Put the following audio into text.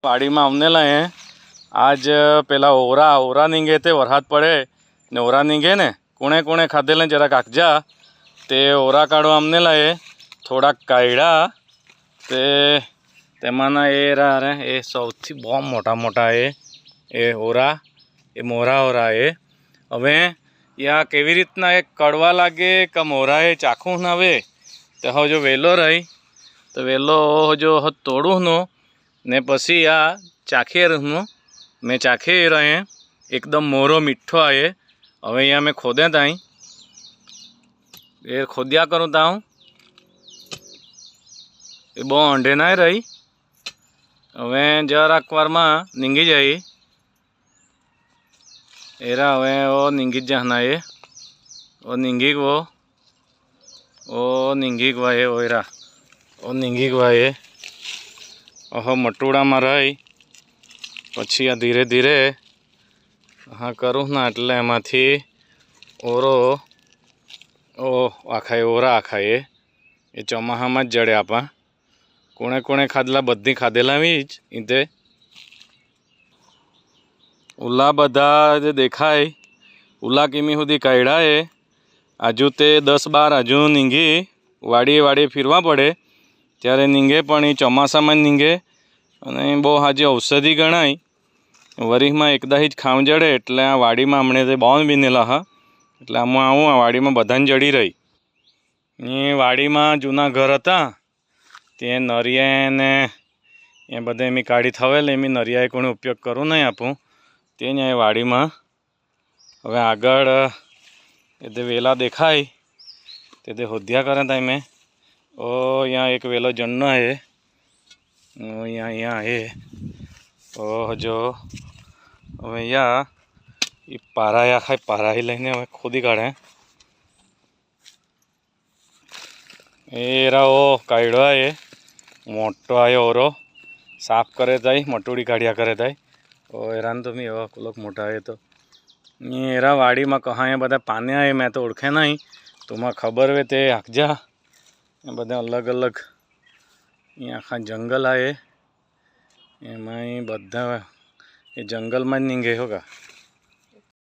वाड़ी में आमनेला है आज पेला ओरा ओरा नींगे ते वरसाद पड़े ने ओरा नींगे ने कोणे कोणे खाधेले जरा काकजा ते ओरा काढ़ो आमनेला है थोड़ा कायड़ा ते तेमाना ए रहा रे ए सौथी बहुत मोटा मोटा है ए ओरा ए मोरा ओरा है हवे या केवी रीतना एक कड़वा लागे का मोरा है चाखू नावे तो हो जो वेलो रही तो वेलो जो तोड़ू नो ने पसी आ चाखे रहूँ मैं चाखे रहे एकदम मोरो मीठो आए हवे यहाँ मैं खोदे ताई ये खोदिया करूँ ताऊँ ये बहुत अंडे ना रही हवे जराक वार में नींगी जाई एरा हवे वो नींगी जाना है वो नींगी वो नींगी गवा है ओरा वो नींगी गवा है ओहो मटूड़ा में रही पछी आ धीरे धीरे हाँ करूँ ना एटले एमांथी ओरो आखा ओरा आखा ये चोमाहा में ज जड़े आपा कोणे कोणे खाधेला बधी खाधेला ज इंते उला बधा जे देखाय उला किमी सुधी काढ़ा है आजू ते 10-12 आजू नींगी वाड़ीए वाड़ीए फिरवा पड़े त्यारे नींगे पण ए चोमासा में नींगे अने बहुत हाजी औषधि गणाय वरी में एकदा ज खाव जड़े एटले आ वाड़ी में हमणे ते बॉन बीनेला हा एटले आमां आऊँ आ वाड़ी में बधाने जड़ी रही ए वाड़ी में जूना घर हता ते नरिया ने ए बधे एमी काढ़ी थवेल एमी नरियाए कोणे उपयोग करूँ नहीं आपूँ ते न्याय वाड़ी में हवे आगळ ए वेला देखाय ते होदिया करे ताई में ओ यहाँ एक वेलो जन्नो है यहाँ यहाँ है ओ जो हमें यहाँ ये पारा या खाए पारा ही लेने हमें खुद ही काढ़े एरा ओ काढ़ा है मोटो आए ओरो साफ करे ताई मटूड़ी काढ़िया करे ताई ओ एरान तो मी लोग मोटा है तो ये एरा वाड़ी में कहाँ है बता पाने आए मैं तो ओळखे नहीं तुम्हें खबर वे ते आखजा बधे अलग अलग ये आखा जंगल आए एम बधा ये जंगल में नींगे होगा।